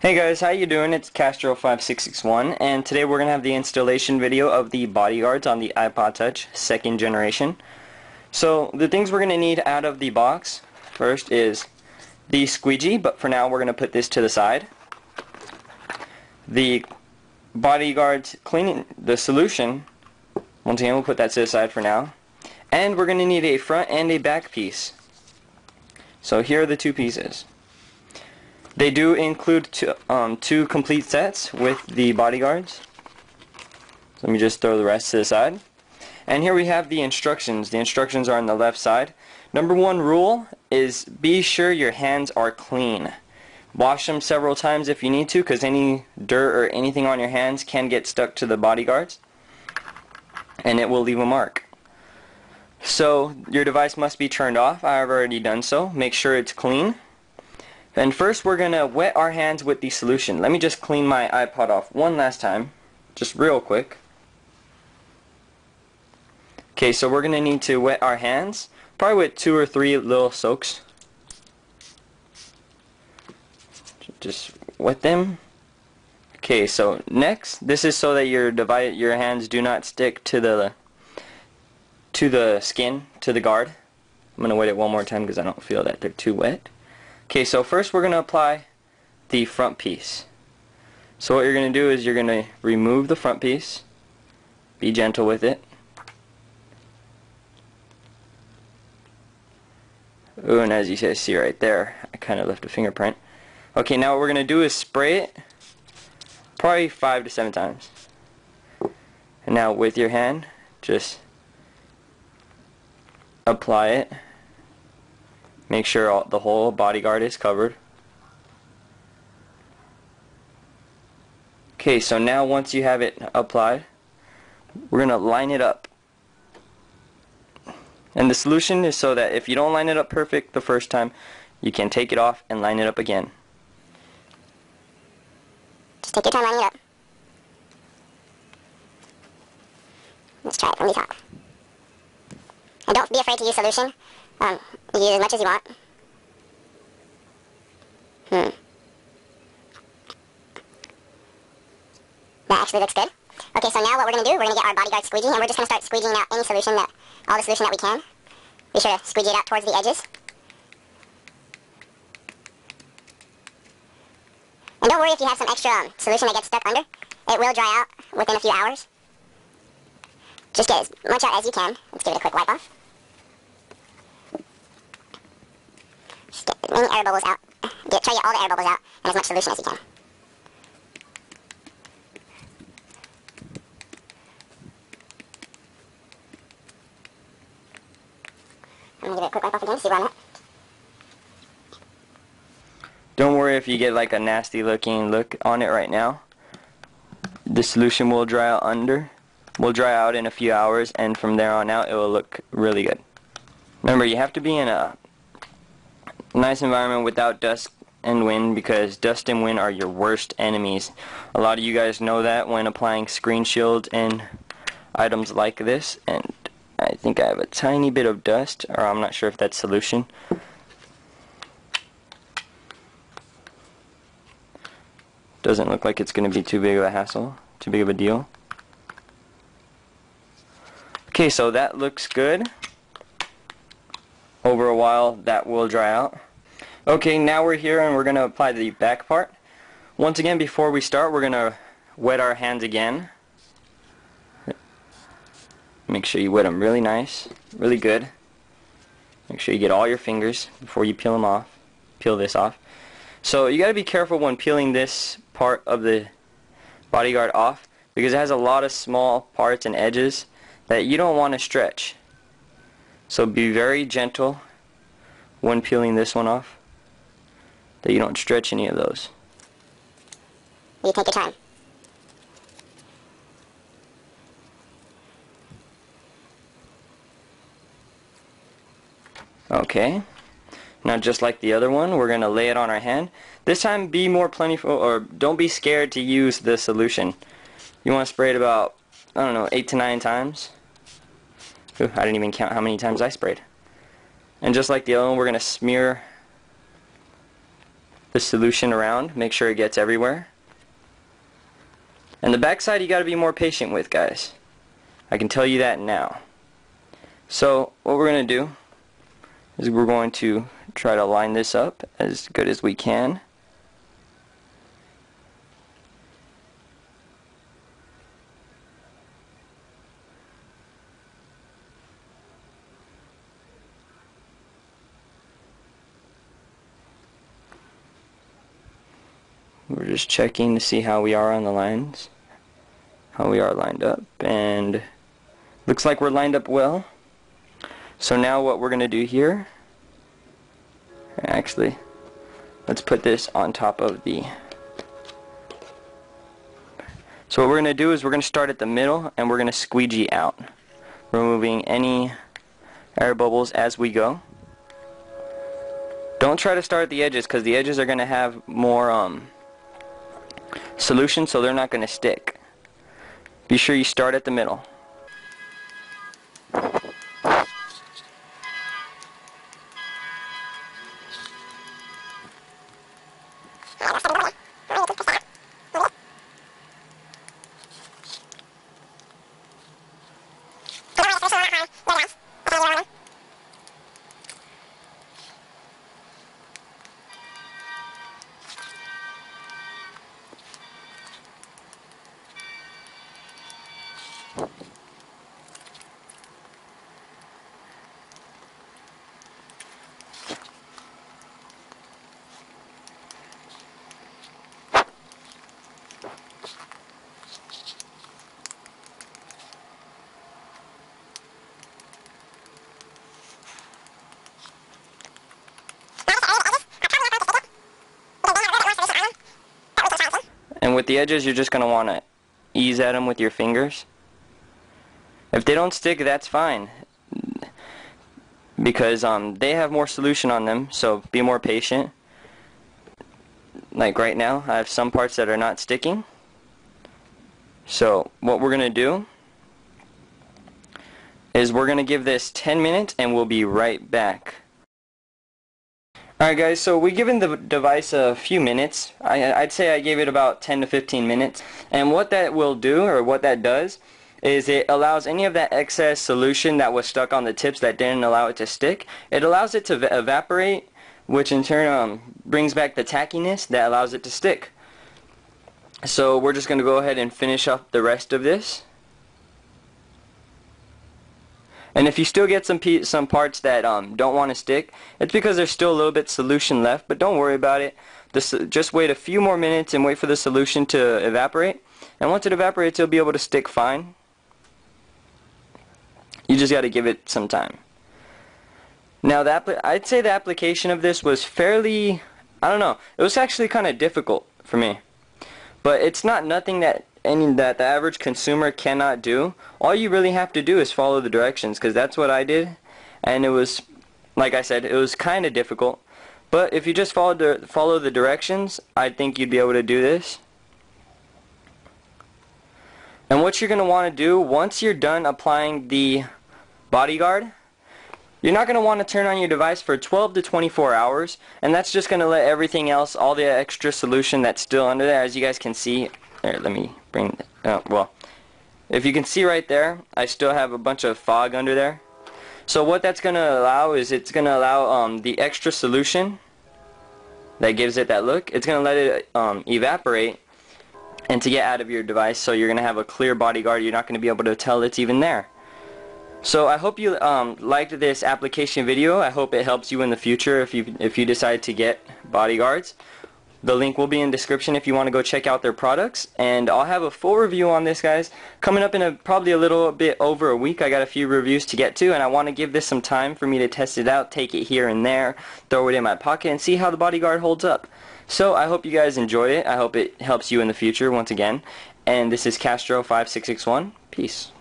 Hey guys, how you doing? It's Castro5661, and today we're going to have the installation video of the BodyGuardz on the iPod Touch 2nd generation. So the things we're going to need out of the box first is the Squeegee, but for now we're going to put this to the side. The BodyGuardz cleaning, the solution, once again we'll put that to the side for now. And we're going to need a front and a back piece. So here are the two pieces. They do include two complete sets with the BodyGuardz. So let me just throw the rest to the side. And here we have the instructions. The instructions are on the left side. Number one rule is be sure your hands are clean. Wash them several times if you need to, because any dirt or anything on your hands can get stuck to the BodyGuardz and it will leave a mark. So your device must be turned off. I've already done so. Make sure it's clean. And first we're going to wet our hands with the solution. Let me just clean my iPod off one last time, just real quick. Okay, so we're going to need to wet our hands, probably with 2 or 3 little soaks. Just wet them. Okay, so next, this is so that your hands do not stick to the skin, to the guard. I'm going to wet it one more time because I don't feel that they're too wet. Okay, so first we're going to apply the front piece. So what you're going to do is you're going to remove the front piece. Be gentle with it. Ooh, and as you see right there, I kind of left a fingerprint. Okay, now what we're going to do is spray it probably 5 to 7 times. And now with your hand, just apply it. Make sure the whole BodyGuard is covered. Okay, so now once you have it applied, we're going to line it up. And the solution is so that if you don't line it up perfect the first time, you can take it off and line it up again. Just take your time lining it up. Let's try it from the top. And don't be afraid to use solution. You use as much as you want. That actually looks good. Okay, so now what we're going to do, we're going to get our BodyGuardz squeegee, and we're just going to start squeegeeing out any solution all the solution that we can. Be sure to squeegee it out towards the edges. And don't worry if you have some extra solution that gets stuck under. It will dry out within a few hours. Just get as much out as you can. Let's give it a quick wipe off. Just get as many air bubbles out. Try to get all the air bubbles out and as much solution as you can. I'm going to give it a quick wipe off again to see where I'm at. Don't worry if you get like a nasty looking look on it right now. The solution will dry out in a few hours, and from there on out it will look really good. Remember, you have to be in a nice environment without dust and wind, because dust and wind are your worst enemies. A lot of you guys know that when applying screen shields and items like this, and I think I have a tiny bit of dust, or I'm not sure if that's solution. Doesn't look like it's going to be too big of a hassle, too big of a deal. Okay, so that looks good. Over a while that will dry out. Okay, now we're here and we're going to apply the back part. Once again, before we start, we're going to wet our hands again. Make sure you wet them really nice, really good. Make sure you get all your fingers before you peel them off. Peel this off. So you got to be careful when peeling this part of the BodyGuard off, because it has a lot of small parts and edges that you don't want to stretch. So be very gentle when peeling this one off, that you don't stretch any of those. You take your time. Okay, now just like the other one, we're going to lay it on our hand. This time be more plentiful, or don't be scared to use the solution. You want to spray it about, I don't know, 8 to 9 times. Ooh, I didn't even count how many times I sprayed. And just like the other one, we're going to smear the solution around, make sure it gets everywhere. And the back side you got to be more patient with, guys. I can tell you that now. So what we're going to do is we're going to try to line this up as good as we can. We're just checking to see how we are on the lines, how we are lined up, and looks like we're lined up well. So now what we're going to do here, actually, let's put this on top of the, so what we're going to do is we're going to start at the middle and we're going to squeegee out, removing any air bubbles as we go. Don't try to start at the edges because the edges are going to have more solution, so they're not going to stick. Be sure you start at the middle. And with the edges, you're just going to want to ease at them with your fingers. If they don't stick, that's fine, because they have more solution on them, so be more patient. Like right now, I have some parts that are not sticking. So what we're going to do is we're going to give this 10 minutes and we'll be right back. Alright guys, so we've given the device a few minutes. I'd say I gave it about 10 to 15 minutes. And what that will do, or what that does, is it allows any of that excess solution that was stuck on the tips that didn't allow it to stick, it allows it to evaporate, which in turn brings back the tackiness that allows it to stick. So we're just going to go ahead and finish up the rest of this. And if you still get some parts that don't want to stick, it's because there's still a little bit solution left, but don't worry about it. Just wait a few more minutes and wait for the solution to evaporate. And once it evaporates, it'll be able to stick fine. You just got to give it some time. Now, I'd say the application of this was fairly, I don't know, it was actually kind of difficult for me. But it's not nothing that the average consumer cannot do. All you really have to do is follow the directions, because that's what I did, and it was, like I said, it was kind of difficult. But if you just follow the directions, I think you'd be able to do this. And what you're going to want to do once you're done applying the BodyGuard, you're not going to want to turn on your device for 12 to 24 hours, and that's just going to let everything else, all the extra solution that's still under there, as you guys can see. There, let me bring, well, if you can see right there, I still have a bunch of fog under there. So what that's going to allow is it's going to allow the extra solution that gives it that look, it's going to let it evaporate and to get out of your device, so you're going to have a clear BodyGuard. You're not going to be able to tell it's even there. So I hope you liked this application video. I hope it helps you in the future if you decide to get BodyGuardz. The link will be in the description if you want to go check out their products, and I'll have a full review on this, guys, coming up in probably a little bit over a week. I got a few reviews to get to, and I want to give this some time for me to test it out, take it here and there, throw it in my pocket, and see how the BodyGuard holds up. So I hope you guys enjoy it. I hope it helps you in the future once again. And this is Castro5661. Peace.